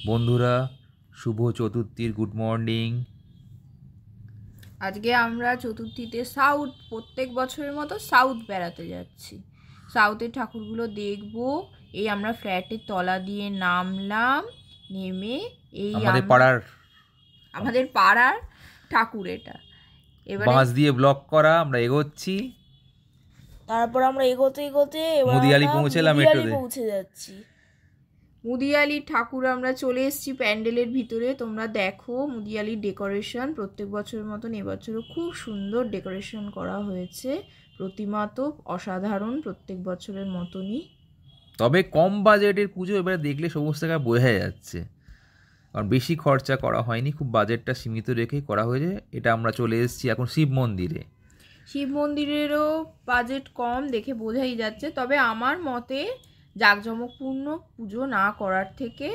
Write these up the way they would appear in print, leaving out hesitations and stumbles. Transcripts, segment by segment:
বন্ধুরা, শুভ চতুর্থীর good morning. আজকে আমরা চতুর্থীতে সাউথ প্রত্যেক বছরের মতো সাউথ বেড়াতে যাচ্ছি। সাউথের ঠাকুরগুলো দেখব। এই আমরা ফ্ল্যাটের তলা দিয়ে নামলাম, নেমে এই আমাদের পাড়ার ঠাকুর এটা। এবারে বাঁশ দিয়ে ব্লক করা আমরা এগোচ্ছি। তারপর আমরা এগোতে এগোতে মুদিয়ালি পৌঁছলাম, পৌঁছে যাচ্ছি। মুদিয়ালির ঠাকুর আমরা চলে এসেছি প্যান্ডেলের ভিতরে। তোমরা দেখো মুদিয়ালির ডেকোরেশন প্রত্যেক বছরের মতন এবছরও খুব সুন্দর ডেকোরেশন করা হয়েছে। প্রতিমা তো অসাধারণ প্রত্যেক বছরের মতনই, তবে কম বাজেটের পুজো এবারে দেখলে সমস্ত জায়গায় বোঝা যাচ্ছে, কারণ বেশি খরচা করা হয়নি, খুব বাজেটটা সীমিত রেখেই করা হয়েছে। এটা আমরা চলে এসেছি এখন শিব মন্দিরে। শিব মন্দিরেরও বাজেট কম দেখে বোঝাই যাচ্ছে। তবে আমার মতে জাঁকজমকপূর্ণ পুজো না করার থেকে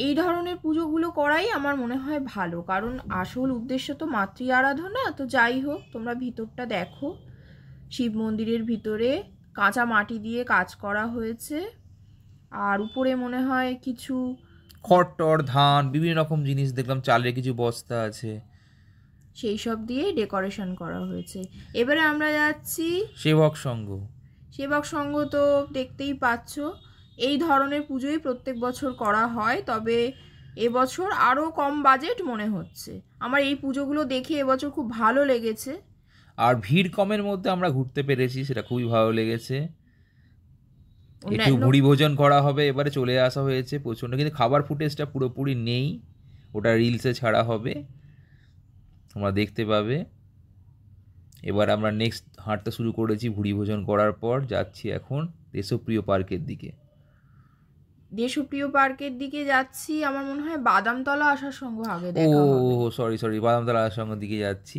এই ধরনের পুজোগুলো করাই আমার মনে হয় ভালো, কারণ আসল উদ্দেশ্য তো মাতৃ আরাধনা। তো যাই হোক, তোমরা ভিতরটা দেখো। শিব মন্দিরের ভিতরে কাঁচা মাটি দিয়ে কাজ করা হয়েছে, আর উপরে মনে হয় কিছু খড় ধান বিভিন্ন রকম জিনিস দেখলাম, চালের কিছু বস্তা আছে, সেই সব দিয়ে ডেকোরেশন করা হয়েছে। এবারে আমরা যাচ্ছি সেবক সংঘ। সেবক সংঘ তো দেখতেই পাচ্ছ, এই ধরনের পুজোই প্রত্যেক বছর করা হয়, তবে এবছর আরও কম বাজেট মনে হচ্ছে। আমার এই পুজোগুলো দেখে এবছর খুব ভালো লেগেছে, আর ভিড় কমের মধ্যে আমরা ঘুরতে পেরেছি, সেটা খুবই ভালো লেগেছে। একটু ভুড়ি ভোজন করা হবে, এবারে চলে আসা হয়েছে প্রচণ্ড, কিন্তু খাবার ফুটেজটা পুরোপুরি নেই, ওটা রিলসে ছাড়া হবে, তোমরা দেখতে পাবে। এবার আমরা নেক্সট হাঁটতে শুরু করেছি ভুড়ি ভোজন করার পর, যাচ্ছি এখন দেশপ্রিয় পার্কের দিকে। দেশপ্রিয় পার্কের দিকে যাচ্ছি, আমার মনে হয় বাদামতলা আসার সঙ্গে আগে দেখা হবে। সরি বাদামতলা আসার সঙ্গে দিকে যাচ্ছি।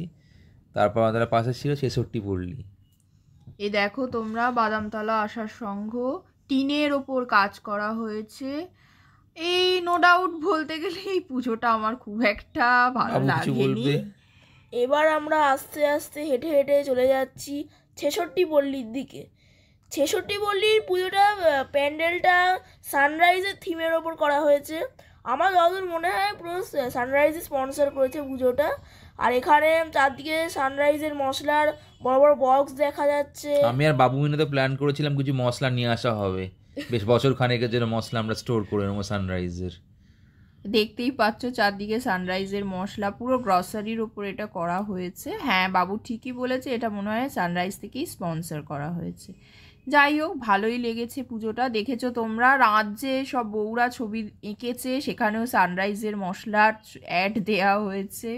তারপর আমাদের পাশে ছিল 66 পল্লী। এই দেখো তোমরা, বাদামতলা আসার সংঘ টিনের ওপর কাজ করা হয়েছে। এই নো ডাউট বলতে গেলে এই পুজোটা আমার খুব একটা ভালো লাগেনি। এবার আমরা আস্তে আস্তে হেঁটে হেঁটে চলে যাচ্ছি 66 পল্লীর দিকে। 66 পল্লীর পুজোটা প্যান্ডেলটা সানরাইজের থিমের ওপর করা হয়েছে। আমার যতদূর মনে হয় পুরো সানরাইজ স্পন্সর করেছে পুজোটা। আর এখানে চারদিকে সানরাইজের মশলার বড় বড় বক্স দেখা যাচ্ছে। আমি আর বাবু মিনে তো প্ল্যান করেছিলাম কিছু মশলা নিয়ে আসা হবে, বেশ বছর খানেকের জন্য মশলা আমরা স্টোর করে নেবো সানরাইজের। দেখতেই পাচ্ছ চারদিকে সানরাইজের মশলা, পুরো গ্রসারির ওপর এটা করা হয়েছে। হ্যাঁ, বাবু ঠিকই বলেছে, এটা মনে হয় সানরাইজ থেকেই স্পন্সর করা হয়েছে। যাই হোক, ভালোই লেগেছে পুজোটা। দেখেছো তোমরা, রাজ্যে সব বউরা ছবি এঁকেছে, সেখানেও সানরাইজের মশলার অ্যাড দেওয়া হয়েছে।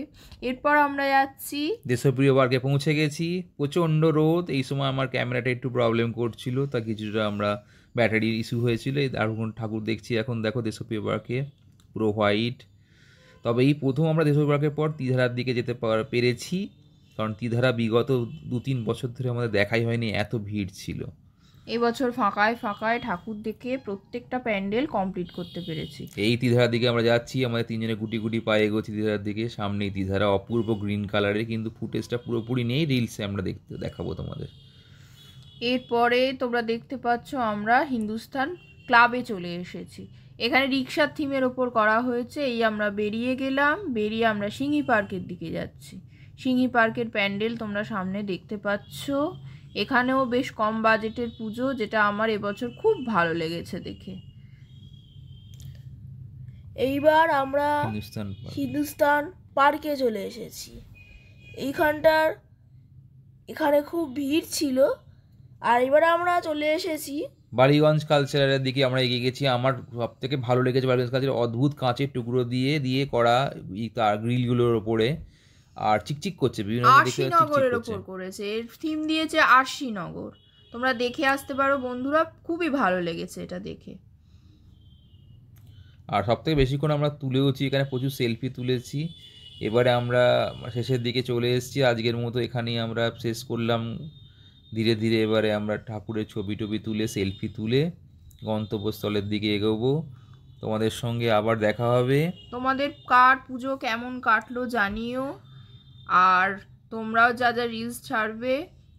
এরপর আমরা যাচ্ছি দেশপ্রিয় পার্কে পৌঁছে গেছি। প্রচণ্ড রোদ, এই সময় আমার ক্যামেরাটা একটু প্রবলেম করছিল, তা কিছুটা আমরা ব্যাটারির ইস্যু হয়েছিল। এই দারুণ ঠাকুর দেখছি এখন, দেখো দেশপ্রিয় পার্কে পুরো হোয়াইট। তবে এই প্রথম আমরা দেশপ্রিয় পার্কের পর তিধারার দিকে যেতে পেরেছি, কারণ তিধারা বিগত 2-3 বছর ধরে আমাদের দেখাই হয়নি, এত ভিড় ছিল। এবছর ফাঁকায় ফাঁকায় ঠাকুর দেখে প্রত্যেকটা প্যান্ডেল কমপ্লিট করতে পেরেছি। এই তিধারার দিকে আমরা যাচ্ছি, আমাদের তিনজনে গুটি গুটি পায়ে এগোচ্ছি তিধারার দিকে। সামনেই তিধারা, অপূর্ব গ্রিন কালারের, কিন্তু ফুটেজটা পুরোপুরি নেই, রিলসে আমরা দেখাবো তোমাদের। এরপরে তোমরা দেখতে পাচ্ছ আমরা হিন্দুস্তান ক্লাবে চলে এসেছি। এখানে রিক্সার থিমের ওপর করা হয়েছে। এই আমরা বেরিয়ে গেলাম, বেরিয়ে আমরা সিংহি পার্কের দিকে যাচ্ছি। সিংহি পার্কের প্যান্ডেল তোমরা সামনে দেখতে পাচ্ছ। এখানেও বেশ কম বাজেটের পুজো, যেটা আমার এবছর খুব ভালো লেগেছে দেখে। এইবার আমরা হিন্দুস্তান পার্কে চলে এসেছি। এখানে খুব ভিড় ছিল। আর এবার আমরা চলে এসেছি বালিগঞ্জ কালচারের দিকে আমরা এগিয়ে গেছি। আমার সব থেকে ভালো লেগেছে বালিগঞ্জ কালচার, অদ্ভুত কাঁচের টুকরো দিয়ে দিয়ে করা তার গ্রিলগুলোর ওপরে, আর চিকচিক করছে, বিভিন্ন আরশিনগরের ওপর করেছে। এর থিম দিয়েছে আরশিনগর। তোমরা দেখে আসতে পারো বন্ধুরা, খুবই ভালো লেগেছে এটা দেখে। আর সব থেকে বেশিক্ষণ আমরা তুলেওছি, এখানে প্রচুর সেলফি তুলেছি। এবারে আমরা শেষের দিকে চলে এসেছি, আজকের মতো এখানেই আমরা শেষ করলাম। ধীরে ধীরে এবারে আমরা ঠাকুরের ছবি টবি তুলে সেলফি তুলে গন্তব্যস্থলের দিকে এগোবো। তোমাদের সঙ্গে আবার দেখা হবে। তোমাদের কার পুজো কেমন কাটলো জানিও, আর তোমরাও যা যা রিলস ছাড়বে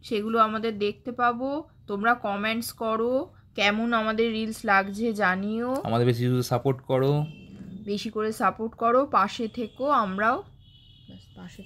সেগুলো আমাদের দেখতে পাবো। তোমরা কমেন্টস করো, কেমন আমাদের রিলস লাগছে জানিও, আমাদের বেশি সাপোর্ট করো। বেশি করে সাপোর্ট করো, পাশে থেকো, আমরাও পাশে